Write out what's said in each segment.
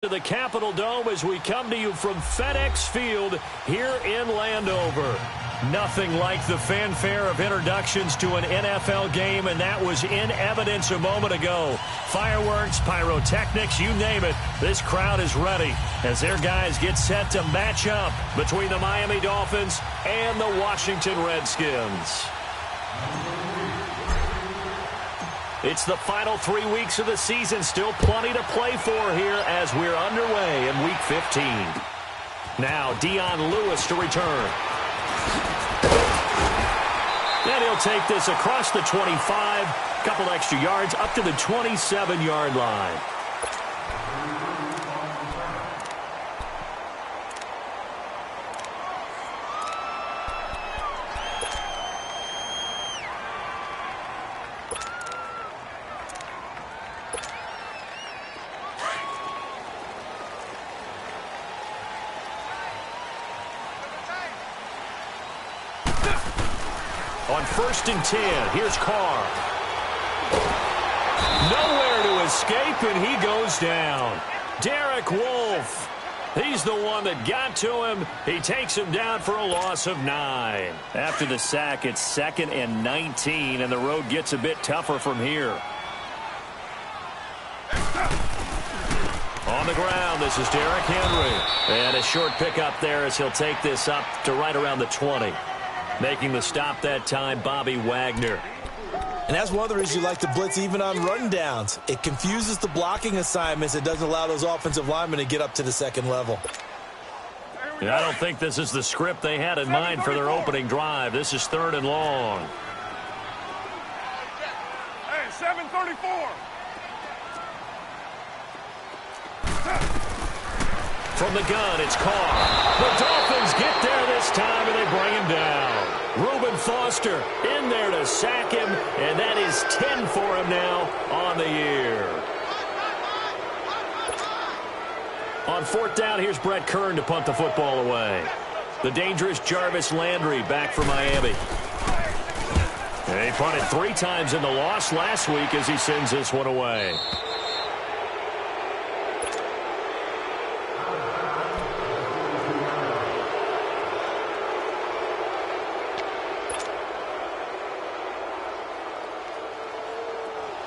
To the Capitol Dome as we come to you from FedEx Field here in Landover. Nothing like the fanfare of introductions to an NFL game, and that was in evidence a moment ago. Fireworks, pyrotechnics, you name it. This crowd is ready as their guys get set to match up between the Miami Dolphins and the Washington Redskins. It's the final 3 weeks of the season. Still plenty to play for here as we're underway in Week 15. Now, Dion Lewis to return. And he'll take this across the 25. Couple extra yards up to the 27-yard line. On 1st and 10, here's Carr. Nowhere to escape, and he goes down. Derek Wolfe. He's the one that got to him. He takes him down for a loss of 9. After the sack, it's 2nd and 19, and the road gets a bit tougher from here. On the ground, this is Derrick Henry. And a short pickup there as he'll take this up to right around the 20. Making the stop that time, Bobby Wagner. And that's one of the reasons you like to blitz even on rundowns. It confuses the blocking assignments. It doesn't allow those offensive linemen to get up to the second level. And I don't think this is the script they had in mind for their opening drive. This is 3rd and long. Hey, 7:34. From the gun, it's Carr. The Dolphins get there this time, and they bring him down. Reuben Foster in there to sack him, and that is 10 for him now on the year. On 4th down, here's Brett Kern to punt the football away. The dangerous Jarvis Landry back for Miami. And he punted 3 times in the loss last week as he sends this one away.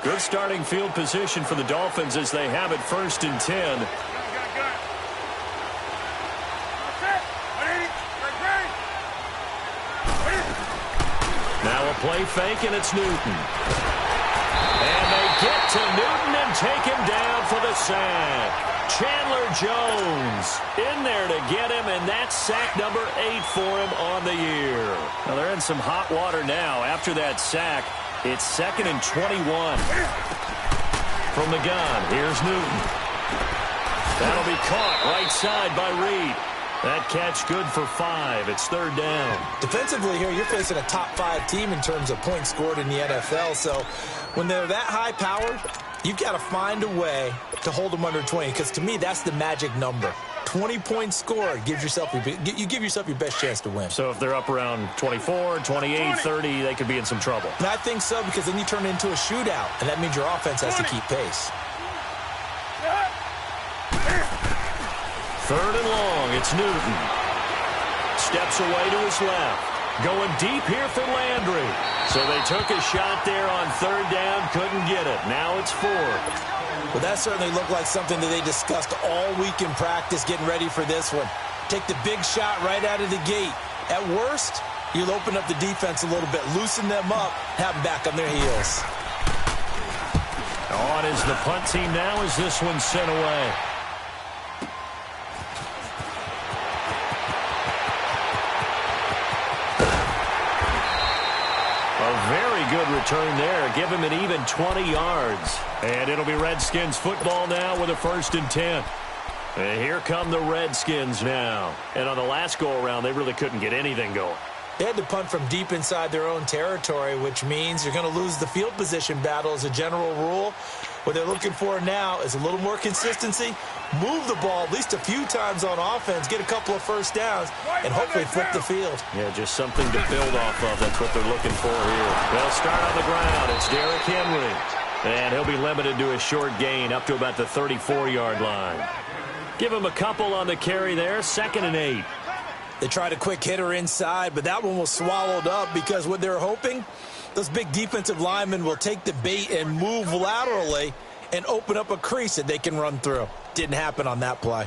Good starting field position for the Dolphins as they have it 1st and 10. Now a play fake, and it's Newton. And they get to Newton and take him down for the sack. Chandler Jones in there to get him, and that's sack number 8 for him on the year. Now they're in some hot water now after that sack. It's 2nd and 21. From the gun, here's Newton. That'll be caught right side by Reed. That catch good for 5. It's 3rd down. Defensively here, you're facing a top-5 team in terms of points scored in the NFL. So when they're that high-powered, you've got to find a way to hold them under 20. Because to me, that's the magic number. 20 points scored, you give yourself your best chance to win. So if they're up around 24, 28, 30, they could be in some trouble. And I think so, because then you turn it into a shootout, and that means your offense has to keep pace. 3rd and long, it's Newton. Steps away to his left. Going deep here for Landry. So they took a shot there on 3rd down, couldn't get it. Now it's 4th. Well, that certainly looked like something that they discussed all week in practice, getting ready for this one. Take the big shot right out of the gate. At worst, you'll open up the defense a little bit, loosen them up, have them back on their heels. On is the punt team now as this one's sent away. Very good return there. Give him an even 20 yards. And it'll be Redskins football now with a 1st and 10. And here come the Redskins now. And on the last go-around, they really couldn't get anything going. They had to punt from deep inside their own territory, which means you're going to lose the field position battle as a general rule. What they're looking for now is a little more consistency, move the ball at least a few times on offense, get a couple of 1st downs, and hopefully flip the field. Yeah, just something to build off of. That's what they're looking for here. They'll start on the ground. It's Derrick Henry. And he'll be limited to a short gain up to about the 34-yard line. Give him a couple on the carry there, 2nd and 8. They tried a quick hitter inside, but that one was swallowed up because what they're hoping, those big defensive linemen will take the bait and move laterally and open up a crease that they can run through. Didn't happen on that play.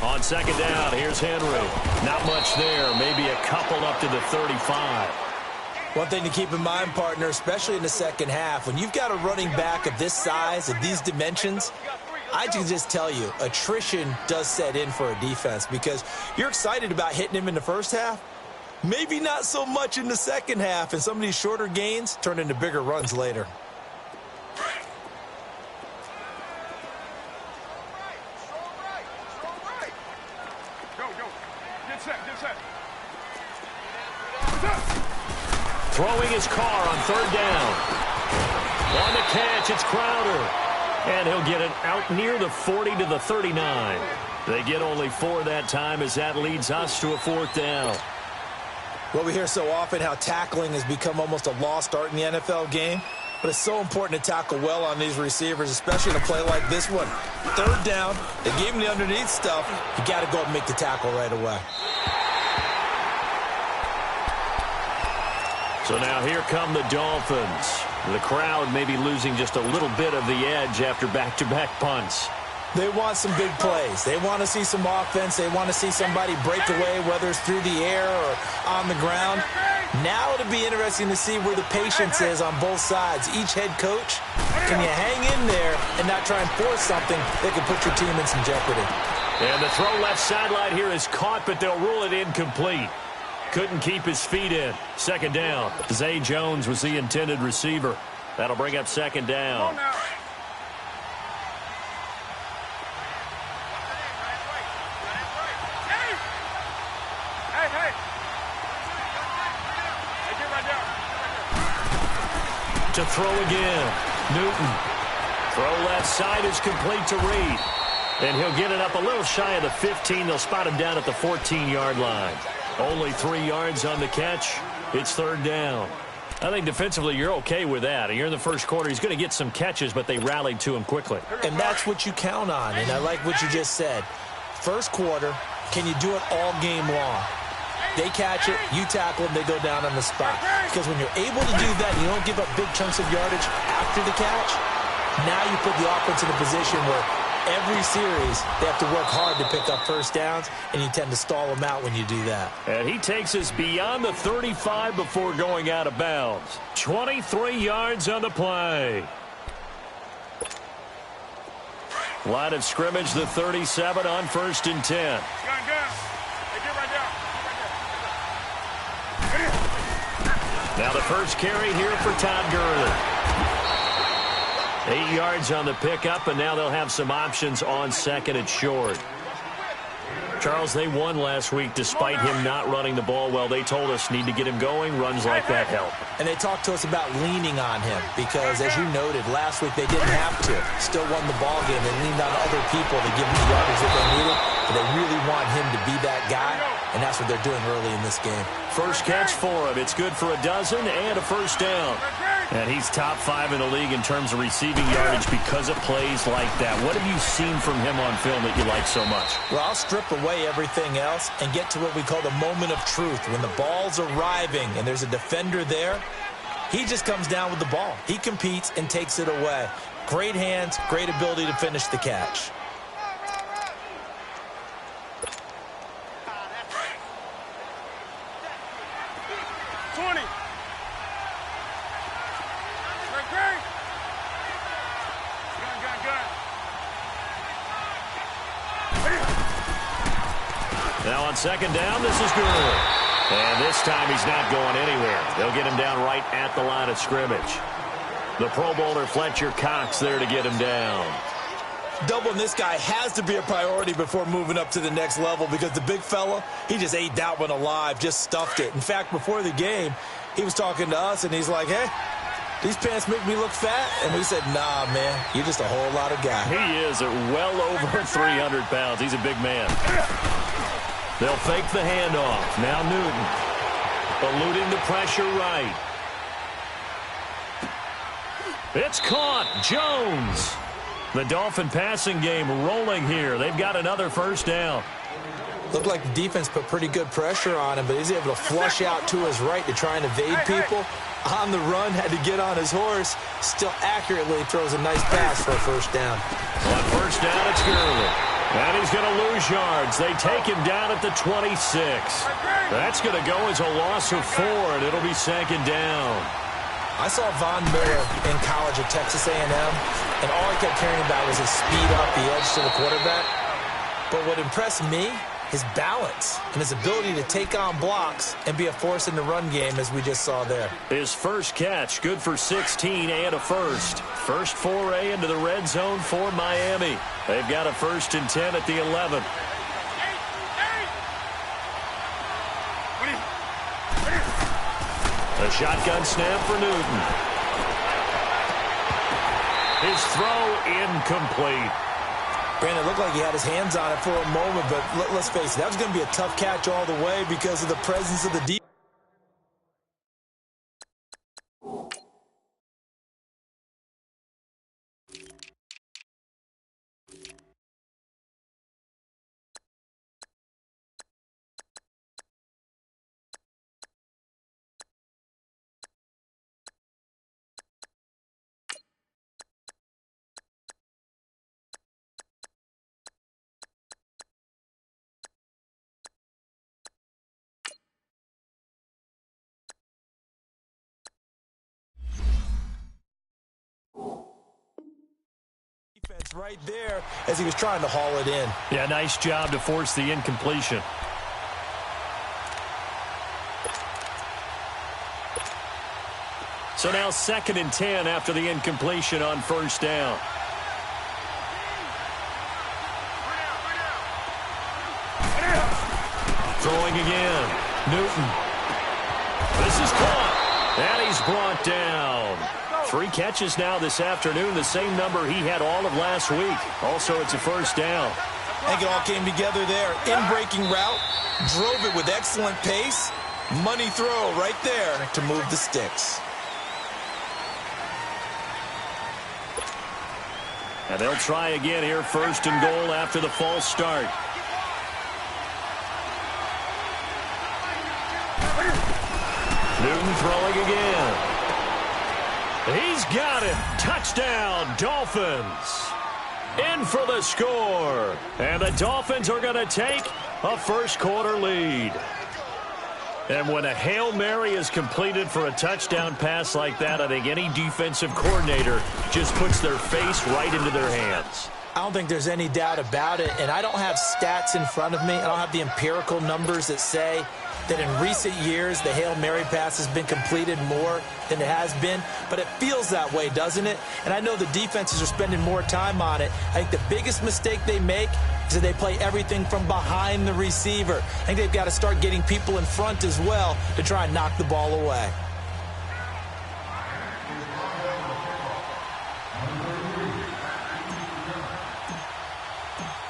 On 2nd down, here's Henry. Not much there, maybe a couple up to the 35. One thing to keep in mind, partner, especially in the second half, when you've got a running back of this size, of these dimensions, I can just tell you, attrition does set in for a defense because you're excited about hitting him in the first half, maybe not so much in the second half, and some of these shorter gains turn into bigger runs later. Throwing his car on 3rd down. On the catch, it's Crowder. And he'll get it out near the 40 to the 39. They get only 4 that time as that leads us to a 4th down. Well, we hear so often how tackling has become almost a lost art in the NFL game. But it's so important to tackle well on these receivers, especially in a play like this one. 3rd down, they gave him the underneath stuff. You got to go and make the tackle right away. So now here come the Dolphins. The crowd may be losing just a little bit of the edge after back-to-back punts. They want some big plays. They want to see some offense. They want to see somebody break away, whether it's through the air or on the ground. Now it'll be interesting to see where the patience is on both sides. Each head coach, can you hang in there and not try and force something that could put your team in some jeopardy? And the throw left sideline here is caught, but they'll rule it incomplete. Couldn't keep his feet in. 2nd down. Zay Jones was the intended receiver. That'll bring up 2nd down. To throw again. Newton. Throw left side is complete to Reed. And he'll get it up a little shy of the 15. They'll spot him down at the 14-yard line. Only 3 yards on the catch. It's 3rd down. I think defensively you're okay with that. You're in the first quarter. He's going to get some catches, but they rallied to him quickly. And that's what you count on, and I like what you just said. First quarter, can you do it all game long? They catch it, you tackle them, they go down on the spot. Because when you're able to do that, you don't give up big chunks of yardage after the catch. Now you put the offense in a position where every series, they have to work hard to pick up 1st downs, and you tend to stall them out when you do that. And he takes us beyond the 35 before going out of bounds. 23 yards on the play. Line of scrimmage, the 37 on 1st and 10. Now the first carry here for Todd Gurley. 8 yards on the pickup, and now they'll have some options on 2nd and short. Charles, they won last week despite him not running the ball well. They told us need to get him going. Runs like that help. And they talked to us about leaning on him because, as you noted, last week they didn't have to. Still won the ball game. They leaned on other people to give them the yardage that they needed. But they really want him to be that guy, and that's what they're doing early in this game. First catch for him. It's good for a dozen and a 1st down. And he's top 5 in the league in terms of receiving yardage because of plays like that. What have you seen from him on film that you like so much? Well, I'll strip away everything else and get to what we call the moment of truth. When the ball's arriving and there's a defender there, he just comes down with the ball. He competes and takes it away. Great hands, great ability to finish the catch. Now on 2nd down, this is good. And this time he's not going anywhere. They'll get him down right at the line of scrimmage. The Pro Bowler Fletcher Cox there to get him down. Doubling this guy has to be a priority before moving up to the next level because the big fella, he just ate that one alive, just stuffed it. In fact, before the game, he was talking to us, and he's like, hey, these pants make me look fat. And we said, nah, man, you're just a whole lot of guy. He is at well over 300 pounds. He's a big man. They'll fake the handoff. Now Newton. Eluding the pressure right. It's caught. Jones. The Dolphin passing game rolling here. They've got another first down. Looked like the defense put pretty good pressure on him, but he's able to flush out to his right to try and evade people. On the run, had to get on his horse. Still accurately throws a nice pass for a first down. On first down, it's Gurley. And he's going to lose yards. They take him down at the 26. That's going to go as a loss of 4, and it'll be second down. I saw Von Miller in college at Texas A&M, and all he kept caring about was his speed off the edge to the quarterback. But what impressed me, his balance and his ability to take on blocks and be a force in the run game, as we just saw there. His first catch, good for 16 and a first. First foray into the red zone for Miami. They've got a 1st and 10 at the 11. A shotgun snap for Newton. His throw incomplete. Brandon, it looked like he had his hands on it for a moment, but let's face it, that was going to be a tough catch all the way because of the presence of the defense. Right there as he was trying to haul it in. Yeah, nice job to force the incompletion. So now 2nd and 10 after the incompletion on first down. Throwing again. Newton. This is caught. And he's brought down. 3 catches now this afternoon, the same number he had all of last week. Also, it's a first down. I think it all came together there. In-breaking route, drove it with excellent pace. Money throw right there to move the sticks. And they'll try again here, 1st and goal after the false start. Newton throwing again. He's got it. Touchdown, Dolphins. In for the score. And the Dolphins are going to take a first-quarter lead. And when a Hail Mary is completed for a touchdown pass like that, I think any defensive coordinator just puts their face right into their hands. I don't think there's any doubt about it, and I don't have stats in front of me. I don't have the empirical numbers that say that in recent years the Hail Mary pass has been completed more than it has been, but it feels that way, doesn't it? And I know the defenses are spending more time on it. I think the biggest mistake they make is that they play everything from behind the receiver. I think they've got to start getting people in front as well to try and knock the ball away.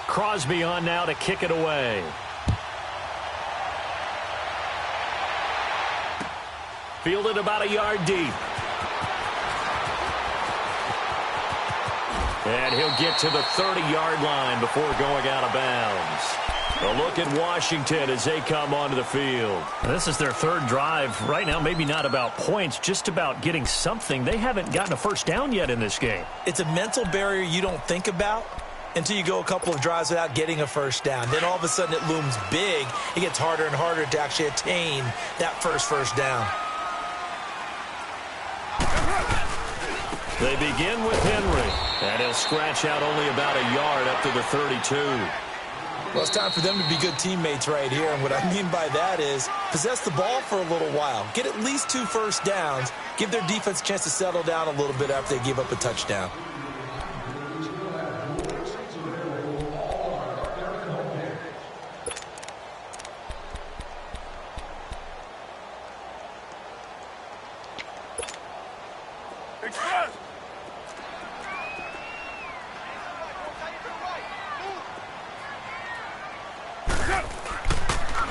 Crosby on now to kick it away. Fielded about a yard deep. And he'll get to the 30-yard line before going out of bounds. A look at Washington as they come onto the field. This is their 3rd drive. Right now, maybe not about points, just about getting something. They haven't gotten a first down yet in this game. It's a mental barrier you don't think about until you go a couple of drives without getting a first down. Then all of a sudden it looms big. It gets harder and harder to actually attain that first down. They begin with Henry, and he'll scratch out only about a yard up to the 32. Well, it's time for them to be good teammates right here, and what I mean by that is possess the ball for a little while. Get at least 2 first downs. Give their defense a chance to settle down a little bit after they give up a touchdown.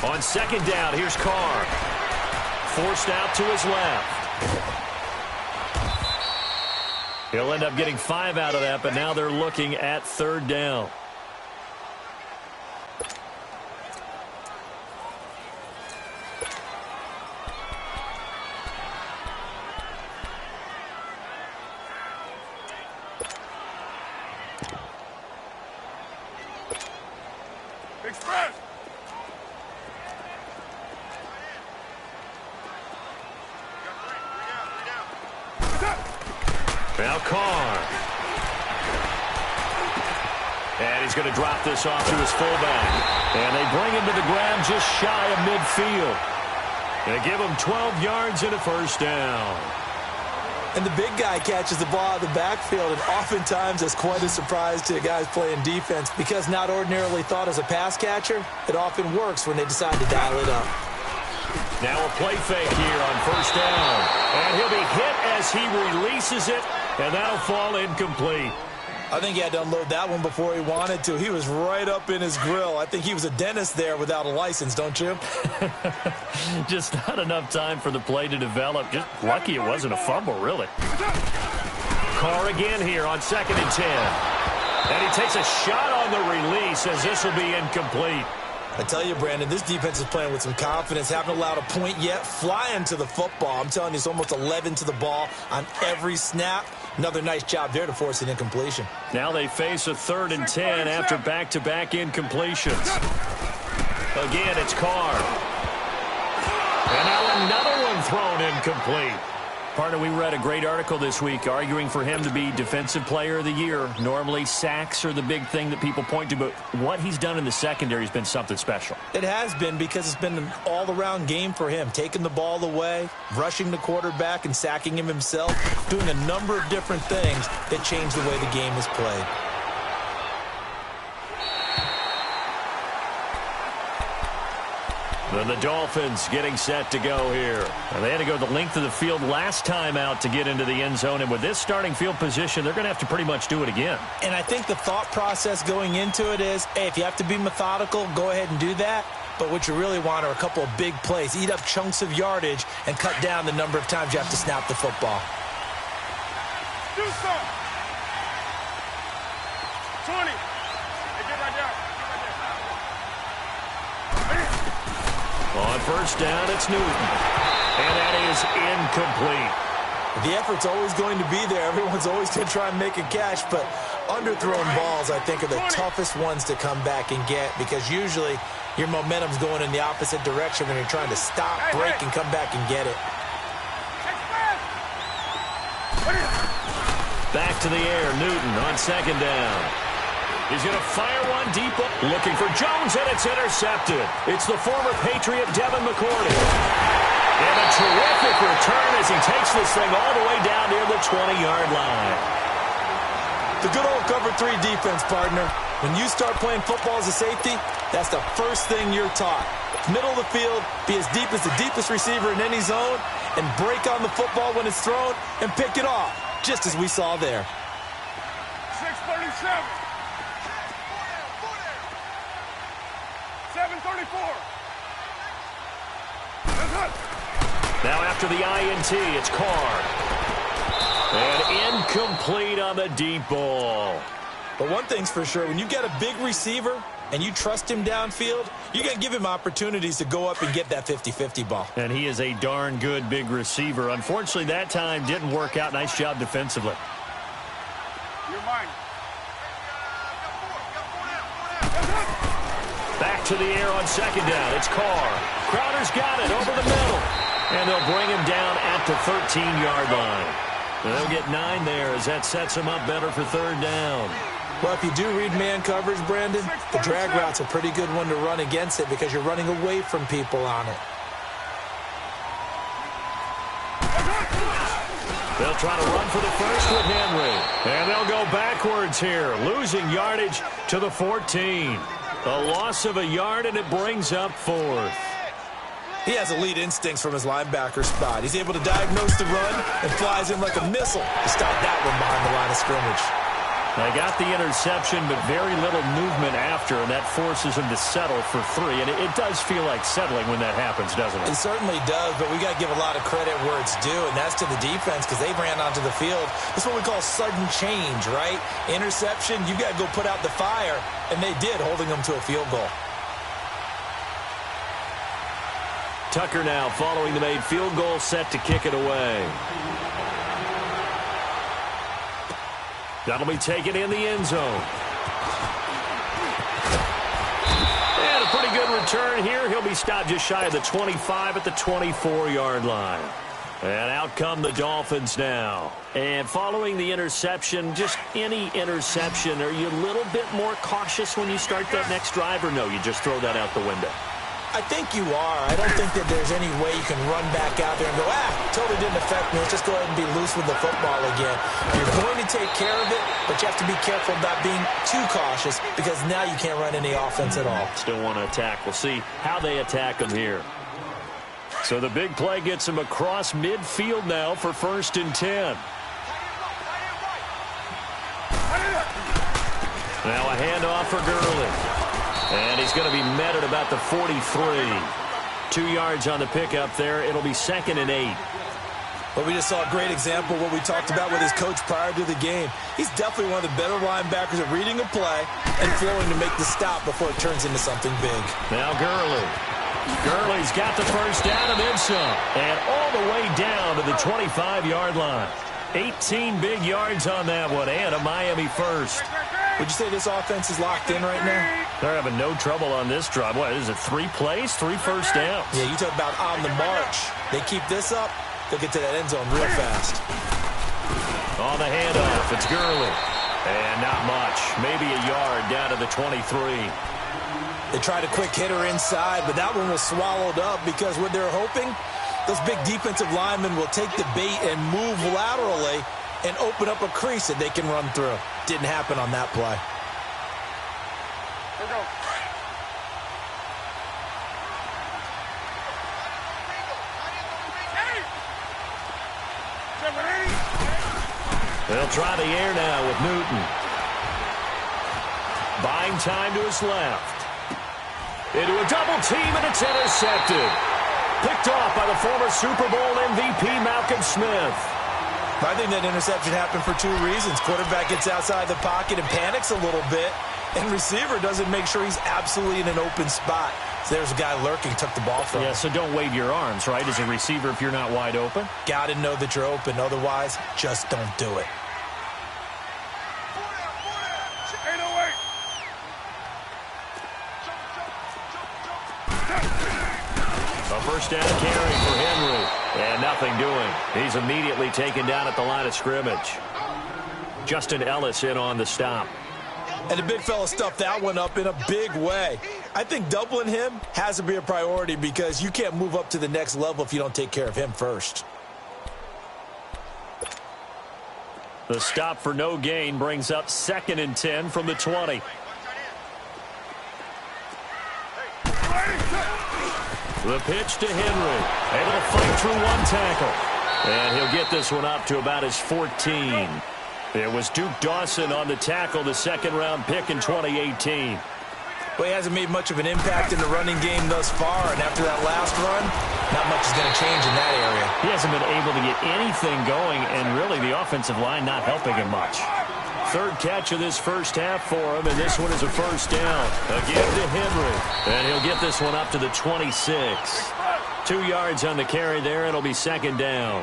On second down, here's Carr. Forced out to his left. He'll end up getting 5 out of that, but now they're looking at third down. Express. Now Carr. And he's going to drop this off to his fullback. And they bring him to the ground just shy of midfield. They give him 12 yards and a first down. And the big guy catches the ball out of the backfield, and oftentimes it's quite a surprise to guys playing defense because not ordinarily thought as a pass catcher, it often works when they decide to dial it up. Now a play fake here on first down. And he'll be hit as he releases it, and that'll fall incomplete. I think he had to unload that one before he wanted to. He was right up in his grill. I think he was a dentist there without a license, don't you? Just not enough time for the play to develop. Just lucky it wasn't a fumble, really. Carr again here on 2nd and 10. And he takes a shot on the release as this will be incomplete. I tell you, Brandon, this defense is playing with some confidence. Haven't allowed a point yet. Flying to the football. I'm telling you, it's almost 11 to the ball on every snap. Another nice job there to force an incompletion. Now they face a 3rd and 10 after back-to-back incompletions. Again, it's Carr. And now another one thrown incomplete. Partner, we read a great article this week arguing for him to be Defensive Player of the Year. Normally, sacks are the big thing that people point to, but what he's done in the secondary has been something special. It has been because it's been an all-around game for him. Taking the ball away, rushing the quarterback, and sacking him himself. Doing a number of different things that change the way the game is played. And the Dolphins getting set to go here. And they had to go the length of the field last time out to get into the end zone. And with this starting field position, they're going to have to pretty much do it again. And I think the thought process going into it is, hey, if you have to be methodical, go ahead and do that. But what you really want are a couple of big plays. Eat up chunks of yardage and cut down the number of times you have to snap the football. Do something. 20. Hey, get right down. On first down, it's Newton. And that is incomplete. The effort's always going to be there. Everyone's always going to try and make a catch, but underthrown balls, I think, are the toughest ones to come back and get because usually your momentum's going in the opposite direction when you're trying to stop, break, and come back and get it. Back to the air, Newton on 2nd down. He's going to fire one deep, looking for Jones, and it's intercepted. It's the former Patriot, Devin McCourty. And a terrific return as he takes this thing all the way down near the 20-yard line. The good old cover 3 defense, partner. When you start playing football as a safety, that's the first thing you're taught. Middle of the field, be as deep as the deepest receiver in any zone, and break on the football when it's thrown and pick it off, just as we saw there. 6:37. 7:34. Now after the INT, it's Carr. And incomplete on the deep ball. But one thing's for sure, when you get a big receiver and you trust him downfield, you're going to give him opportunities to go up and get that 50-50 ball. And he is a darn good big receiver. Unfortunately, that time didn't work out. Nice job defensively. You're mine. Back to the air on 2nd down. It's Carr. Crowder's got it over the middle. And they'll bring him down at the 13-yard line. And they'll get 9 there as that sets him up better for 3rd down. Well, if you do read man coverage, Brandon, the drag route's a pretty good one to run against it because you're running away from people on it. They'll try to run for the first with Henry. And they'll go backwards here, losing yardage to the 14. A loss of a yard, and it brings up 4th. He has elite instincts from his linebacker spot. He's able to diagnose the run and flies in like a missile to stop that one behind the line of scrimmage. They got the interception, but very little movement after, and that forces him to settle for 3. And it does feel like settling when that happens, doesn't it? It certainly does, but we got to give a lot of credit where it's due, and that's to the defense because they ran onto the field. That's what we call sudden change, right? Interception, you got to go put out the fire, and they did, holding them to a field goal. Tucker now following the made field goal, set to kick it away. That'll be taken in the end zone. And a pretty good return here. He'll be stopped just shy of the 25 at the 24-yard line. And out come the Dolphins now. And following the interception, just any interception, are you a little bit more cautious when you start that next drive, or no, you just throw that out the window? I think you are. I don't think that there's any way you can run back out there and go, totally didn't affect me. Let's just go ahead and be loose with the football again. You're going to take care of it, but you have to be careful about being too cautious because now you can't run any offense at all. Still want to attack. We'll see how they attack them here. So the big play gets him across midfield now for 1st and 10. Now a handoff for Gurley. And he's going to be met at about the 43. 2 yards on the pickup there. It'll be 2nd and 8. But we just saw a great example of what we talked about with his coach prior to the game. He's definitely one of the better linebackers at reading a play and flowing to make the stop before it turns into something big. Now Gurley. Gurley's got the first down and then some. And all the way down to the 25-yard line. 18 big yards on that one and a Miami first. Would you say this offense is locked in right now? They're having no trouble on this drive. What is it, 3 plays, 3 first downs? Yeah, you talk about on the march. They keep this up, they'll get to that end zone real fast. On the handoff, it's Gurley. And not much. Maybe a yard down to the 23. They tried a quick hitter inside, but that one was swallowed up because what they're hoping, those big defensive linemen will take the bait and move laterally and open up a crease that they can run through. Didn't happen on that play. Here we go. They'll try the air now with Newton. Buying time to his left. Into a double team, and it's intercepted. Picked off by the former Super Bowl MVP Malcolm Smith. I think that interception happened for 2 reasons. Quarterback gets outside the pocket and panics a little bit, and receiver doesn't make sure he's absolutely in an open spot. So there's a guy lurking, took the ball from him. Yeah, so don't wave your arms, right, as a receiver if you're not wide open. Got to know that you're open. Otherwise, just don't do it. 808. A first down carry for Henry. And nothing doing. He's immediately taken down at the line of scrimmage. Justin Ellis in on the stop. And the big fella stuffed that one up in a big way. I think doubling him has to be a priority because you can't move up to the next level if you don't take care of him first. The stop for no gain brings up 2nd and 10 from the 20. The pitch to Henry. Able to fight through 1 tackle. And he'll get this one up to about his 14. It was Duke Dawson on the tackle, the 2nd-round pick in 2018. Well, he hasn't made much of an impact in the running game thus far, and after that last run, not much is going to change in that area. He hasn't been able to get anything going, and really the offensive line not helping him much. 3rd catch of this first half for him, and this one is a first down. Again to Henry. And he'll get this one up to the 26. 2 yards on the carry there. It'll be 2nd down.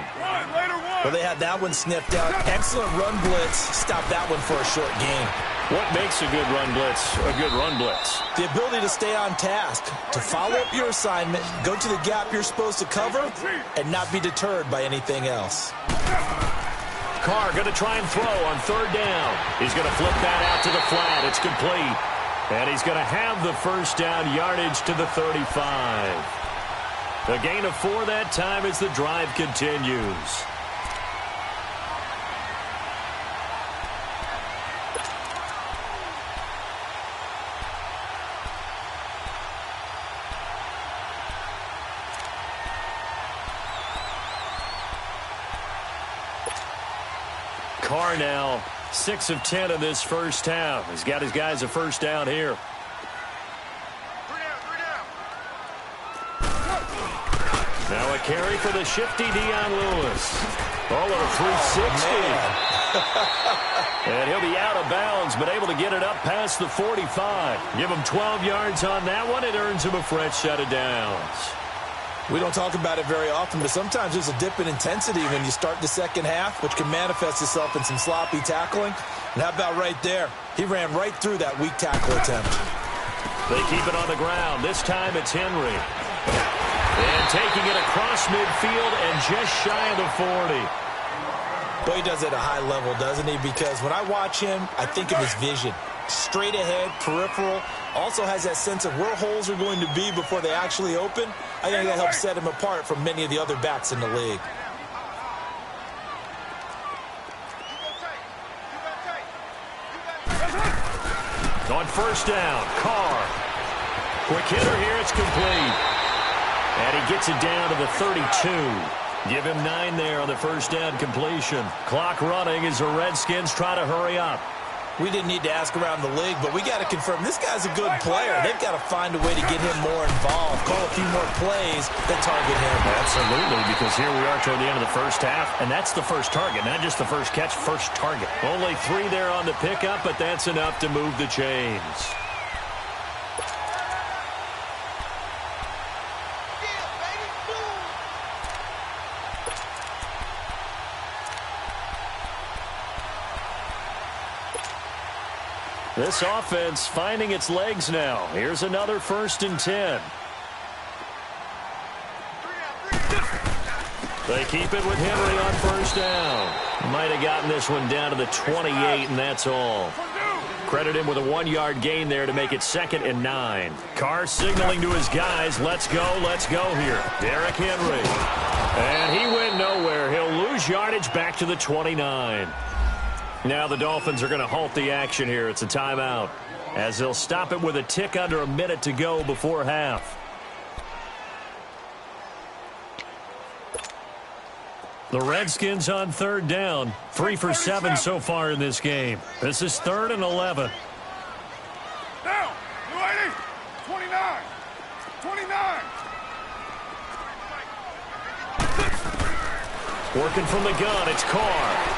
Well, they had that one sniffed out. Excellent run blitz. Stop that one for a short gain. What makes a good run blitz a good run blitz? The ability to stay on task, to follow up your assignment, go to the gap you're supposed to cover, and not be deterred by anything else. Carr going to try and throw on 3rd down. He's going to flip that out to the flat. It's complete. And he's going to have the first down, yardage to the 35. A gain of 4 that time as the drive continues. Carr now 6 of 10 in this first half. He's got his guys a first down here. Now a carry for the shifty Dion Lewis. Oh, a 360. And he'll be out of bounds, but able to get it up past the 45. Give him 12 yards on that one. It earns him a fresh set of downs. We don't talk about it very often, but sometimes there's a dip in intensity when you start the second half, which can manifest itself in some sloppy tackling. And how about right there? He ran right through that weak tackle attempt. They keep it on the ground. This time it's Henry. And taking it across midfield and just shy of the 40. Boy, he does it at a high level, doesn't he? Because when I watch him, I think of his vision. Straight ahead, peripheral. Also has that sense of where holes are going to be before they actually open. I think that helps set him apart from many of the other backs in the league. On first down, Carr. Quick hitter here, it's complete. And he gets it down to the 32. Give him 9 there on the first down completion. Clock running as the Redskins try to hurry up. We didn't need to ask around the league, but we got to confirm this guy's a good player. They've got to find a way to get him more involved, call a few more plays that target him. Absolutely, because here we are toward the end of the first half, and that's the first target, not just the first catch, first target. Only 3 there on the pickup, but that's enough to move the chains. This offense finding its legs now. Here's another 1st and 10. They keep it with Henry on first down. Might have gotten this one down to the 28, and that's all. Credit him with a 1-yard gain there to make it 2nd and 9. Carr signaling to his guys, let's go here. Derrick Henry. And he went nowhere. He'll lose yardage back to the 29. Now the Dolphins are going to halt the action here. It's a timeout, as they'll stop it with a tick under a minute to go before half. The Redskins on 3rd down. 3 for 7 so far in this game. This is 3rd and 11. Down. 29. 29. Working from the gun, it's Carr.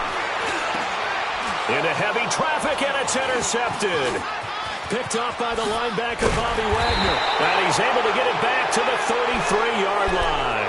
Into heavy traffic, and it's intercepted. Picked off by the linebacker, Bobby Wagner. And he's able to get it back to the 33-yard line.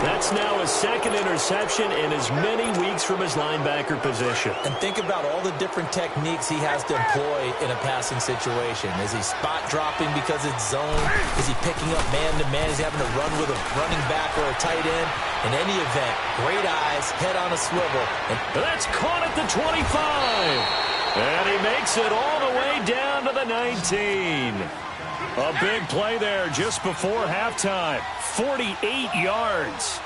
That's now his 2nd interception in as many weeks from his linebacker position. And think about all the different techniques he has to employ in a passing situation. Is he spot dropping because it's zone? Is he picking up man-to-man? Is he having to run with a running back or a tight end? In any event, great eyes, head on a swivel. And that's caught at the 25. And he makes it all the way down to the 19. A big play there just before halftime. 48 yards.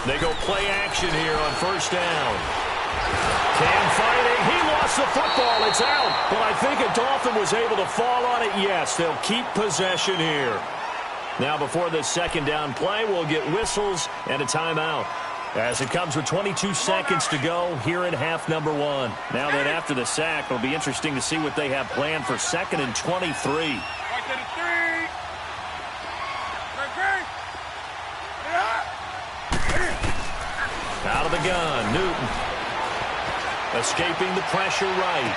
They go play action here on first down. Cam fighting. He lost the football. It's out. But I think a Dolphin was able to fall on it. Yes, they'll keep possession here. Now before this 2nd down play, we'll get whistles and a timeout, as it comes with 22 seconds to go here in half number 1. Now that after the sack, it'll be interesting to see what they have planned for 2nd and 23. Out of the gun, Newton. Escaping the pressure right.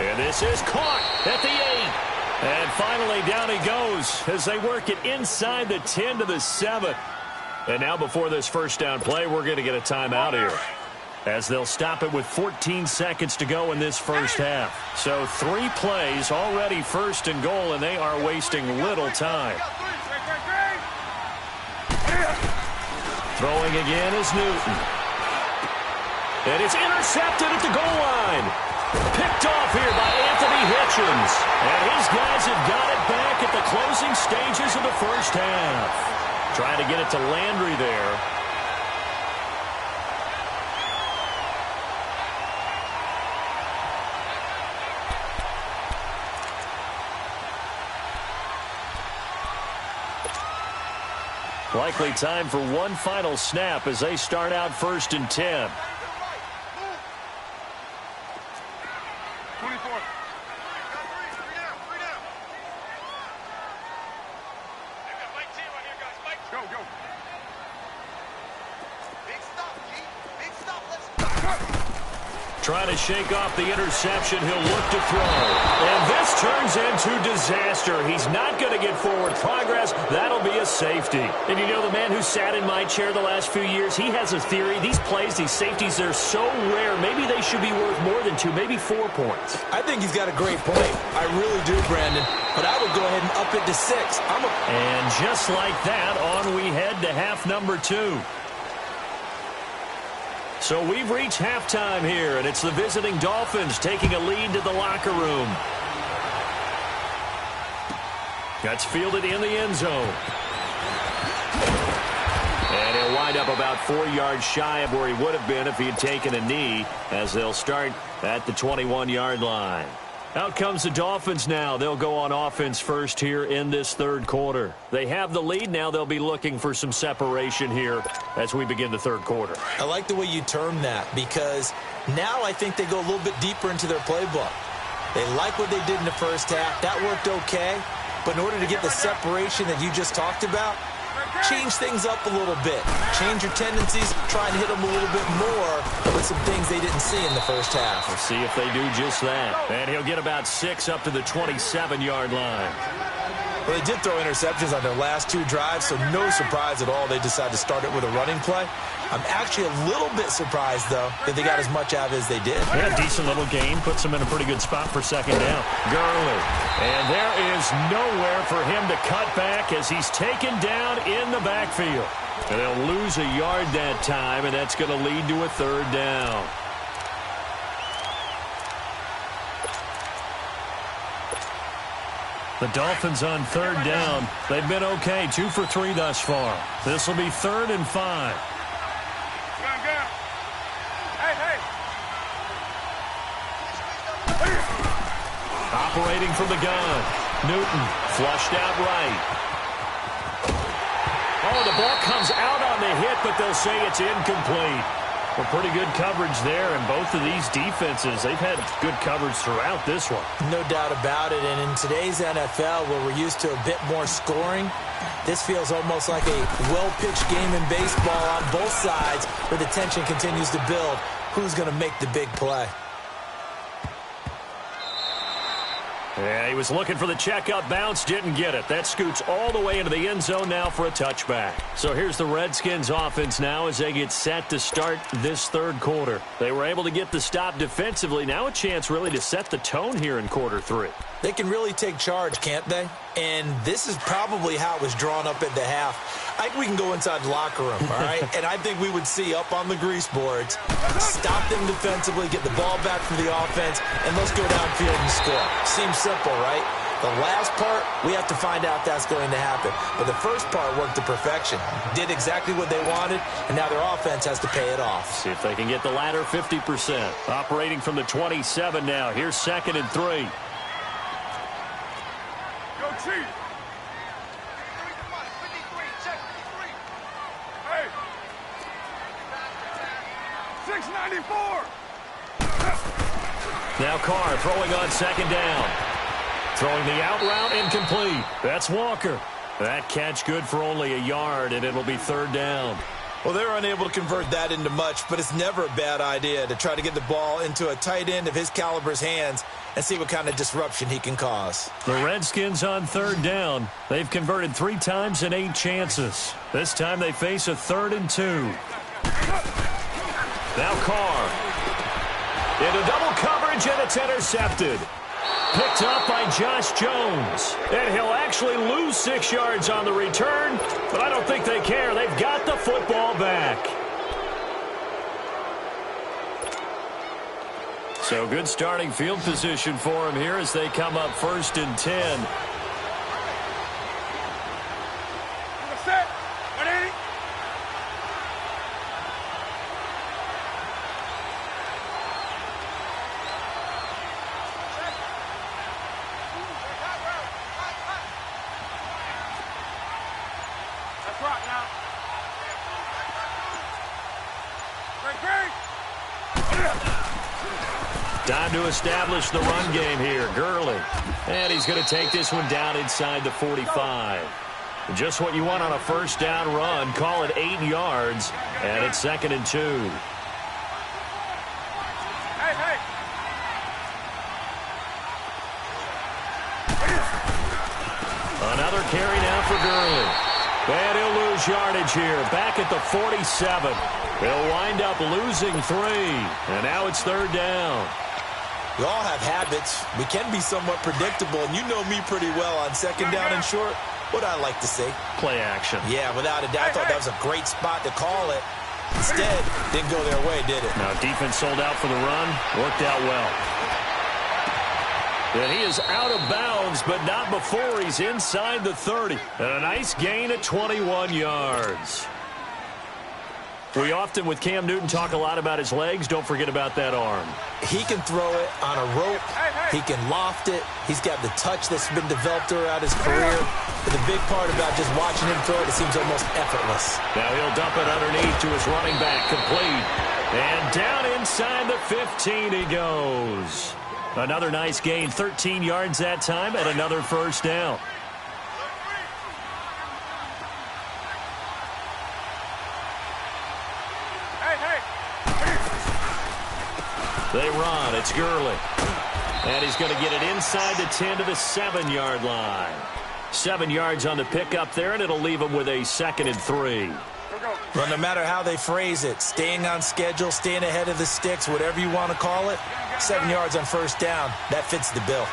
And this is caught at the 8. And finally down he goes as they work it inside the 10 to the 7. And now before this first down play, we're going to get a timeout here, as they'll stop it with 14 seconds to go in this first half. So 3 plays already 1st and goal, and they are wasting little time. Throwing again is Newton. And it's intercepted at the goal line. Picked off here by Anthony Hitchens. And his guys have got it back at the closing stages of the first half. Trying to get it to Landry there. Likely time for one final snap as they start out 1st and 10. 24. Go, go. Big stop, G. Big stop. Let's go. Trying to shake off the interception. He'll look to throw. And this turns into disaster. He's not going to get forward progress. That'll be a safety. And you know, the man who sat in my chair the last few years, he has a theory. These plays, these safeties, they're so rare. Maybe they should be worth more than 2, maybe 4 points. I think he's got a great point. I really do, Brandon. But I would go ahead and up it to 6. And just like that, on we head to half number 2. So we've reached halftime here, and it's the visiting Dolphins taking a lead to the locker room. That's fielded in the end zone. And he'll wind up about 4 yards shy of where he would have been if he had taken a knee, as they'll start at the 21-yard line. Out comes the Dolphins now. They'll go on offense first here in this 3rd quarter. They have the lead now. They'll be looking for some separation here as we begin the 3rd quarter. I like the way you term that, because now I think they go a little bit deeper into their playbook. They like what they did in the first half. That worked okay. But in order to get the separation that you just talked about, change things up a little bit. Change your tendencies, try and hit them a little bit more with some things they didn't see in the first half. We'll see if they do just that. And he'll get about 6 up to the 27-yard line. Well, they did throw interceptions on their last 2 drives, so no surprise at all they decided to start it with a running play. I'm actually a little bit surprised, though, that they got as much out of it as they did. Yeah, decent little gain. Puts them in a pretty good spot for 2nd down. Gurley. And there is nowhere for him to cut back as he's taken down in the backfield. And they'll lose a yard that time, and that's going to lead to a 3rd down. The Dolphins on 3rd down. They've been okay, 2 for 3 thus far. This will be 3rd and 5. Operating from the gun. Newton flushed out right. Oh, the ball comes out on the hit, but they'll say it's incomplete. Well, pretty good coverage there, and both of these defenses, they've had good coverage throughout this one. No doubt about it, and in today's NFL, where we're used to a bit more scoring, this feels almost like a well-pitched game in baseball on both sides, where the tension continues to build. Who's going to make the big play? Yeah, he was looking for the checkup bounce, didn't get it. That scoots all the way into the end zone now for a touchback. So here's the Redskins offense now as they get set to start this 3rd quarter. They were able to get the stop defensively. Now a chance really to set the tone here in quarter 3. They can really take charge, can't they? And this is probably how it was drawn up at the half. I think we can go inside the locker room, all right? And I think we would see up on the grease boards, stop them defensively, get the ball back from the offense, and let's go downfield and score. Seems simple, right? The last part, we have to find out that's going to happen. But the first part worked to perfection. Did exactly what they wanted, and now their offense has to pay it off. See if they can get the latter 50%. Operating from the 27 now. Here's 2nd and 3. Go, Chief. Hey. 694. Now Carr throwing on 2nd down. Throwing the out route incomplete. That's Walker. That catch good for only a yard, and it'll be 3rd down. Well, they're unable to convert that into much, but it's never a bad idea to try to get the ball into a tight end of his caliber's hands and see what kind of disruption he can cause. The Redskins on 3rd down. They've converted 3 times in 8 chances. This time they face a 3rd and 2. Now Carr. Into double coverage, and it's intercepted. Picked up by Josh Jones. And he'll actually lose 6 yards on the return, but I don't think they care. They've got the football back. So good starting field position for him here as they come up 1st and 10. Set. 180. That's right now. Time to establish the run game here. Gurley. And he's going to take this one down inside the 45. Just what you want on a first down run. Call it 8 yards. And it's 2nd and 2. Another carry now for Gurley. And he'll lose yardage here. Back at the 47. He'll wind up losing 3. And now it's 3rd down. We all have habits. We can be somewhat predictable. And you know me pretty well on 2nd down and short. What I like to say? Play action. Yeah, without a doubt. I thought that was a great spot to call it. Instead, didn't go their way, did it? Now, defense sold out for the run. Worked out well. And he is out of bounds, but not before he's inside the 30. And a nice gain at 21 yards. We often, with Cam Newton, talk a lot about his legs. Don't forget about that arm. He can throw it on a rope. He can loft it. He's got the touch that's been developed throughout his career. But the big part about just watching him throw it, it seems almost effortless. Now he'll dump it underneath to his running back, complete. And down inside the 15 he goes. Another nice gain, 13 yards that time, and another first down. They run. It's Gurley. And he's going to get it inside the 10 to the 7-yard line. 7 yards on the pickup there, and it'll leave him with a 2nd and 3. Well, no matter how they phrase it, staying on schedule, staying ahead of the sticks, whatever you want to call it, 7 yards on first down, that fits the bill.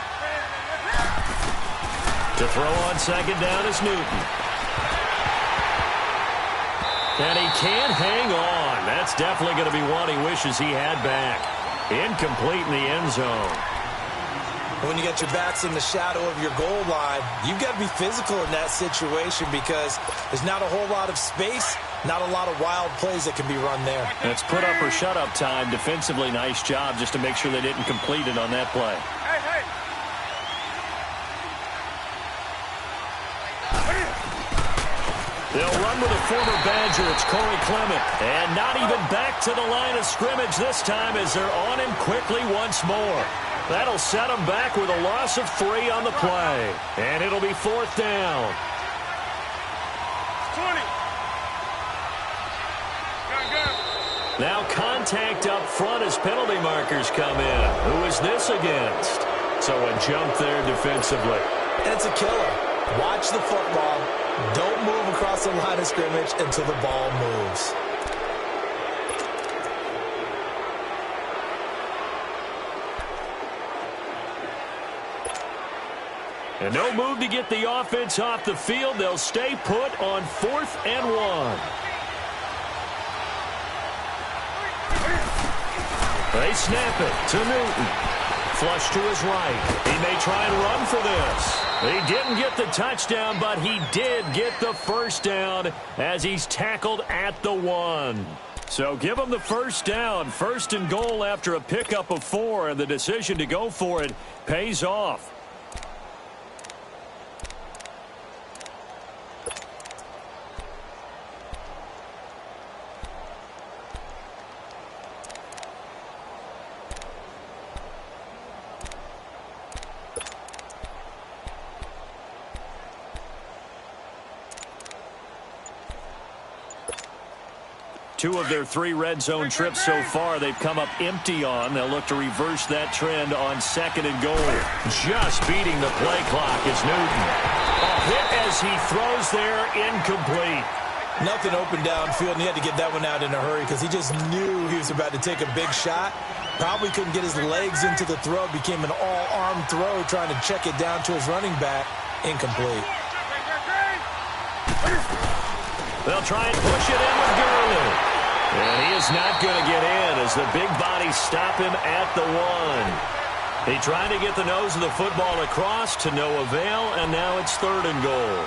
To throw on 2nd down is Newton. And he can't hang on. That's definitely going to be one he wishes he had back. Incomplete in the end zone. When you get your backs in the shadow of your goal line, you've got to be physical in that situation because there's not a whole lot of space, not a lot of wild plays that can be run there. That's put up or shut up time. Defensively, nice job just to make sure they didn't complete it on that play. They'll run with a former Badger. It's Corey Clement. And not even back to the line of scrimmage this time as they're on him quickly once more. That'll set him back with a loss of 3 on the play. And it'll be 4th down. 20. Now contact up front as penalty markers come in. Who is this against? So a jump there defensively. And it's a killer. Watch the football. Don't move across the line of scrimmage until the ball moves. And no move to get the offense off the field. They'll stay put on 4th and 1. They snap it to Newton. Flush to his right. He may try and run for this. He didn't get the touchdown, but he did get the first down as he's tackled at the 1. So give him the first down. 1st and goal after a pickup of 4, and the decision to go for it pays off. Two of their 3 red zone trips so far they've come up empty on. They'll look to reverse that trend on 2nd and goal. Just beating the play clock is Newton. A hit as he throws there, incomplete. Nothing open downfield, and he had to get that one out in a hurry because he just knew he was about to take a big shot. Probably couldn't get his legs into the throw. Became an all-arm throw, trying to check it down to his running back. Incomplete. They'll try and push it in with Gurley. And he is not going to get in as the big bodies stop him at the 1. He tried to get the nose of the football across to no avail, and now it's 3rd and goal.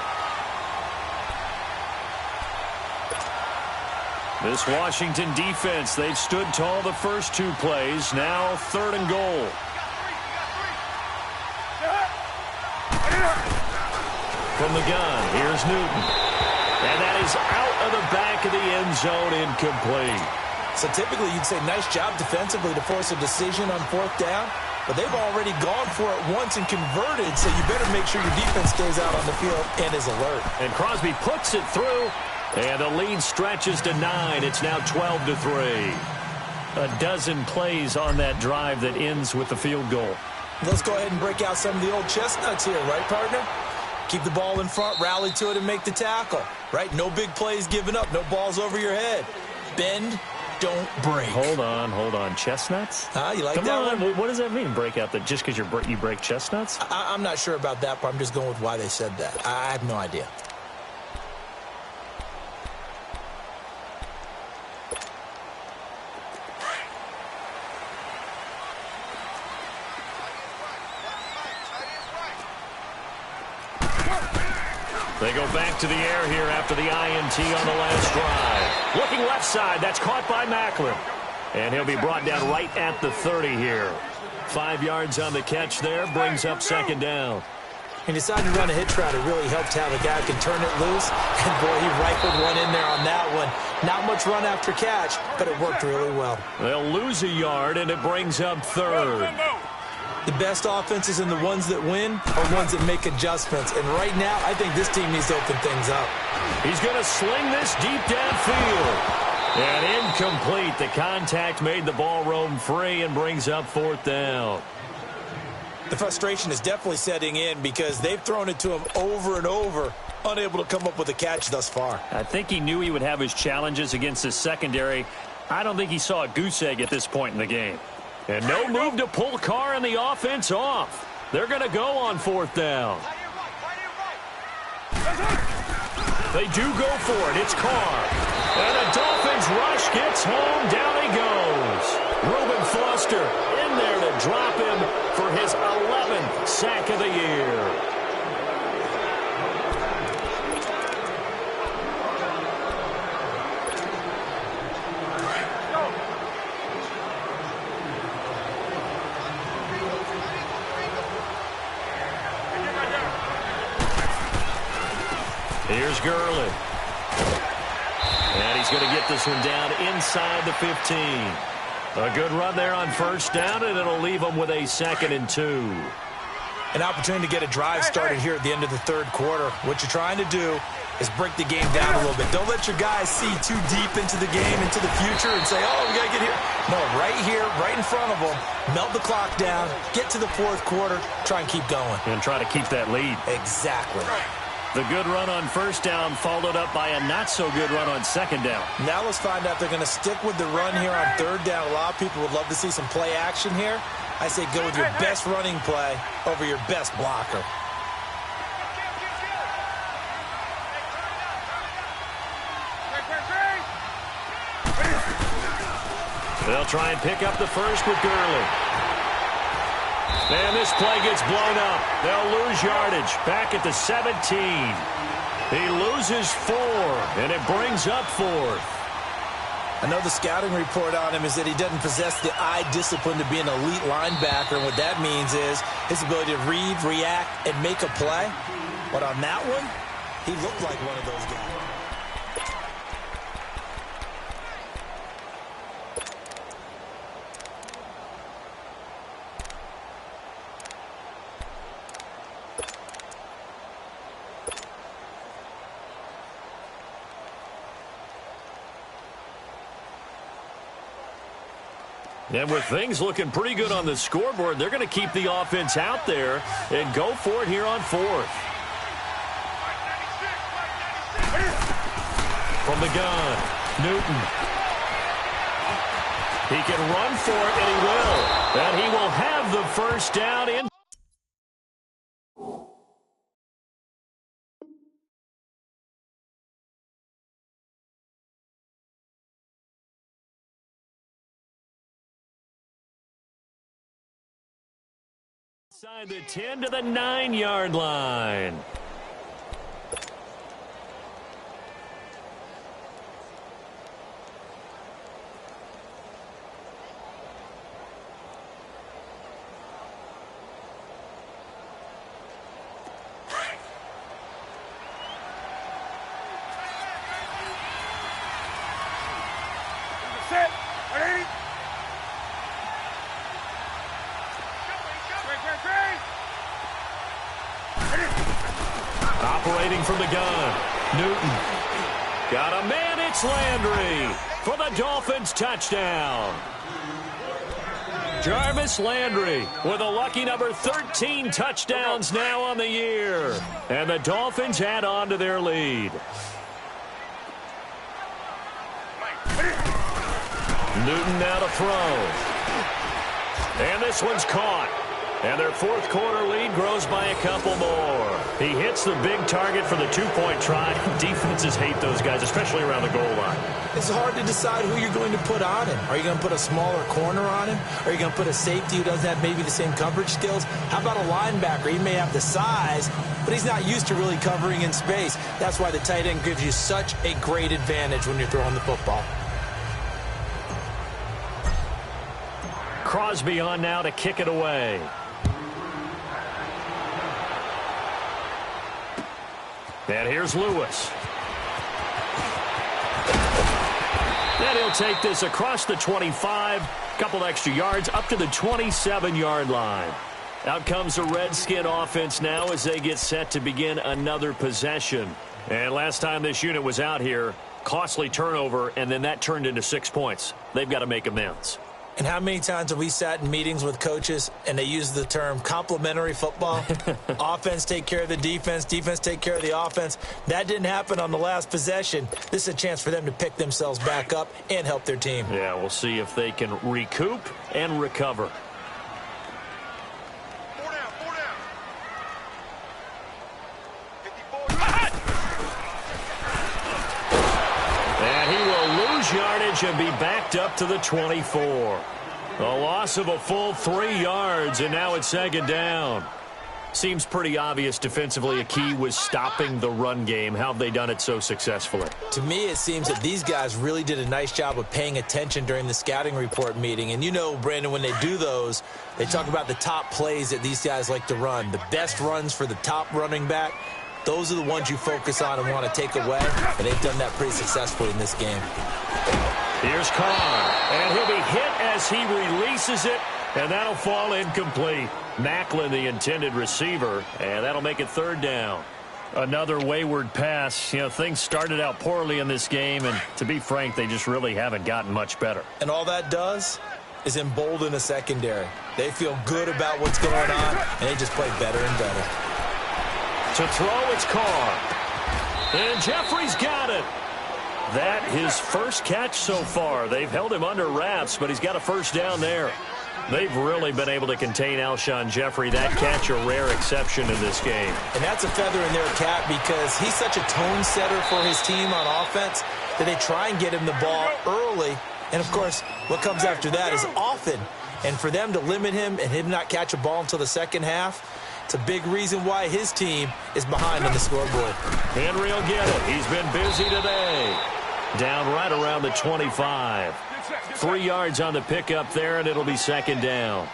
This Washington defense, they've stood tall the first 2 plays. Now 3rd and goal. From the gun, here's Newton. And that is out of the back of the end zone, incomplete. So typically you'd say nice job defensively to force a decision on fourth down, but they've already gone for it once and converted, so you better make sure your defense stays out on the field and is alert. And Crosby puts it through, and the lead stretches to 9. It's now 12-3. A dozen plays on that drive that ends with the field goal. Let's go ahead and break out some of the old chestnuts here, right, partner? Keep the ball in front, rally to it, and make the tackle, right? No big plays given up, no balls over your head. Bend, don't break. Hold on. Chestnuts? You like Come that on. one? What does that mean, break out? That just because you break chestnuts? I'm not sure about that, but I'm just going with why they said that. I have no idea. They go back to the air here after the INT on the last drive. Looking left side. That's caught by Macklin. And he'll be brought down right at the 30 here. 5 yards on the catch there. Brings up second down. He decided to run a hitch route. It really helped how the guy can turn it loose. And, boy, he rifled one in there on that one. Not much run after catch, but it worked really well. They'll lose a yard, and it brings up third. The best offenses and the ones that win are ones that make adjustments. And right now, I think this team needs to open things up. He's going to sling this deep downfield. And incomplete. The contact made the ball roam free and brings up fourth down. The frustration is definitely setting in because they've thrown it to him over and over, unable to come up with a catch thus far. I think he knew he would have his challenges against his secondary. I don't think he saw a goose egg at this point in the game. And no move to pull Carr and the offense off. They're going to go on fourth down. They do go for it. It's Carr. And the Dolphins rush gets home. Down he goes. Reuben Foster in there to drop him for his 11th sack of the year. Here's Gurley. And he's going to get this one down inside the 15. A good run there on first down, and it'll leave them with a 2nd and 2. An opportunity to get a drive started here at the end of the third quarter. What you're trying to do is break the game down a little bit. Don't let your guys see too deep into the game, into the future, and say, oh, we got to get here. No, right here, right in front of them, melt the clock down, get to the fourth quarter, try and keep going. And try to keep that lead. Exactly. The good run on first down followed up by a not-so-good run on second down. Now let's find out if they're going to stick with the run here on third down. A lot of people would love to see some play action here. I say go with your best running play over your best blocker. They'll try and pick up the first with Gurley. And this play gets blown up. They'll lose yardage back at the 17. He loses 4, and it brings up 4th. I know the scouting report on him is that he doesn't possess the eye discipline to be an elite linebacker. And what that means is his ability to read, react, and make a play. But on that one, he looked like one of those guys. And with things looking pretty good on the scoreboard, they're going to keep the offense out there and go for it here on 4th. From the gun, Newton. He can run for it, and he will. And he will have the first down in. Inside the 10 to the 9-yard line. Set. Operating from the gun. Newton. Got a man, it's Landry for the Dolphins touchdown. Jarvis Landry with a lucky number 13 touchdowns now on the year. And the Dolphins add on to their lead. Newton now to throw. And this one's caught. And their fourth quarter lead grows by a couple more. He hits the big target for the two-point try. Defenses hate those guys, especially around the goal line. It's hard to decide who you're going to put on him. Are you going to put a smaller corner on him? Are you going to put a safety who doesn't have maybe the same coverage skills? How about a linebacker? He may have the size, but he's not used to really covering in space. That's why the tight end gives you such a great advantage when you're throwing the football. Crosby on now to kick it away. And here's Lewis. And he'll take this across the 25. Couple extra yards up to the 27-yard line. Out comes the Redskin offense now as they get set to begin another possession. And last time this unit was out here, costly turnover, and then that turned into 6 points. They've got to make amends. And how many times have we sat in meetings with coaches and they use the term complementary football? Offense take care of the defense, defense take care of the offense. That didn't happen on the last possession. This is a chance for them to pick themselves back up and help their team. Yeah, we'll see if they can recoup and recover. 4 down, 4 down. 54. And he will lose yardage and be backed up to the 24. A loss of a full 3 yards, and now it's second down. Seems pretty obvious defensively a key was stopping the run game. How have they done it so successfully? To me, it seems that these guys really did a nice job of paying attention during the scouting report meeting. And you know, Brandon, when they do those, they talk about the top plays that these guys like to run. The best runs for the top running back. Those are the ones you focus on and want to take away, and they've done that pretty successfully in this game. Here's Carr, and he'll be hit as he releases it, and that'll fall incomplete. Macklin, the intended receiver, and that'll make it third down. Another wayward pass. You know, things started out poorly in this game, and to be frank, they just really haven't gotten much better. And all that does is embolden the secondary. They feel good about what's going on, and they just play better and better. To throw, it's Carr. And Jeffrey's got it. That his first catch so far. They've held him under wraps, but he's got a first down there. They've really been able to contain Alshon Jeffrey. That catch a rare exception in this game. And that's a feather in their cap because he's such a tone setter for his team on offense that they try and get him the ball early. And, of course, what comes after that is often. And for them to limit him and him not catch a ball until the second half, it's a big reason why his team is behind on the scoreboard. Henry will get it. He's been busy today. Down right around the 25. 3 yards on the pickup there, and it'll be second down.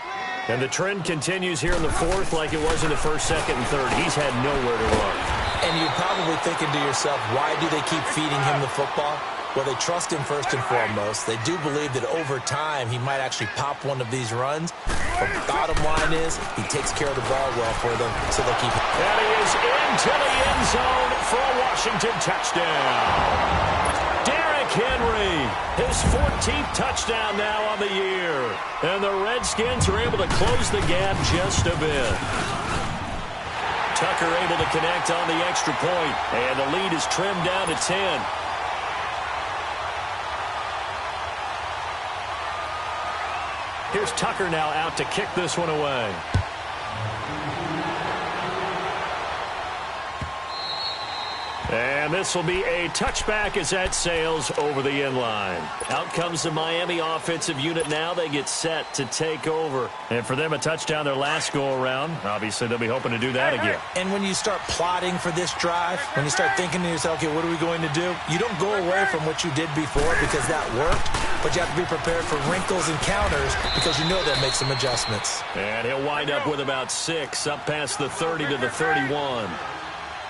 And the trend continues here in the fourth like it was in the first, second, and third. He's had nowhere to run. And you're probably thinking to yourself, why do they keep feeding him the football? Well, they trust him first and foremost. They do believe that over time he might actually pop one of these runs. But bottom line is he takes care of the ball well for them, so they'll keep it. And he is into the end zone for a Washington touchdown. Derrick Henry, his 14th touchdown now on the year. And the Redskins are able to close the gap just a bit. Tucker able to connect on the extra point. And the lead is trimmed down to 10. Here's Tucker now out to kick this one away. And this will be a touchback as that sails over the end line. Out comes the Miami offensive unit now. They get set to take over. And for them, a touchdown their last go-around. Obviously, they'll be hoping to do that again. And when you start plotting for this drive, when you start thinking to yourself, okay, what are we going to do? You don't go away from what you did before because that worked, but you have to be prepared for wrinkles and counters because you know they'll make some adjustments. And he'll wind up with about 6, up past the 30 to the 31.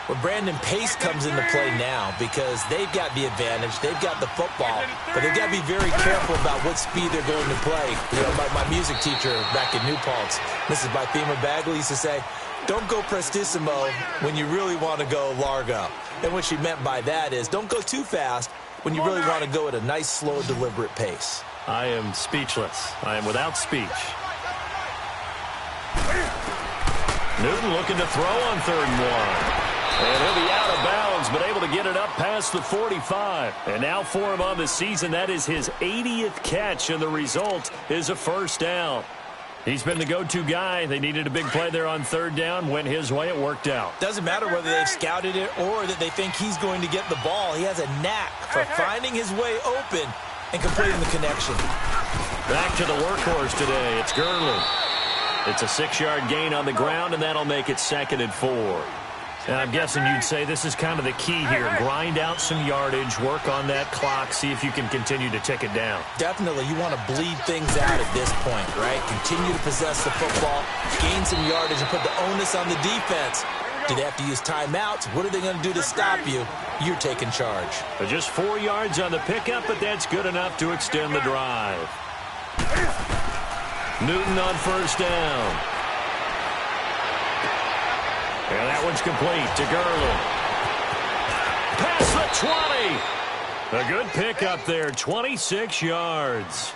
Well, Brandon, pace comes into play now because they've got the advantage. They've got the football, but they've got to be very careful about what speed they're going to play. You know, my music teacher back in New Paltz, Mrs. Bythema Bagley, used to say, don't go prestissimo when you really want to go largo. And what she meant by that is don't go too fast when you really want to go at a nice, slow, deliberate pace. I am speechless. I am without speech. Newton looking to throw on 3rd and 1. And he'll be out of bounds, but able to get it up past the 45. And now for him on the season, that is his 80th catch, and the result is a 1st down. He's been the go-to guy. They needed a big play there on 3rd down. Went his way. It worked out. Doesn't matter whether they've scouted it or that they think he's going to get the ball. He has a knack for finding his way open and completing the connection. Back to the workhorse today. It's Gurley. It's a 6-yard gain on the ground, and that'll make it 2nd and 4. And I'm guessing you'd say this is kind of the key here. Grind out some yardage, work on that clock, see if you can continue to tick it down. Definitely. You want to bleed things out at this point, right? Continue to possess the football, gain some yardage, and put the onus on the defense. Do they have to use timeouts? What are they going to do to stop you? You're taking charge. But just 4 yards on the pickup, but that's good enough to extend the drive. Newton on 1st down. And that one's complete to Gurley. Past the 20. A good pickup there, 26 yards.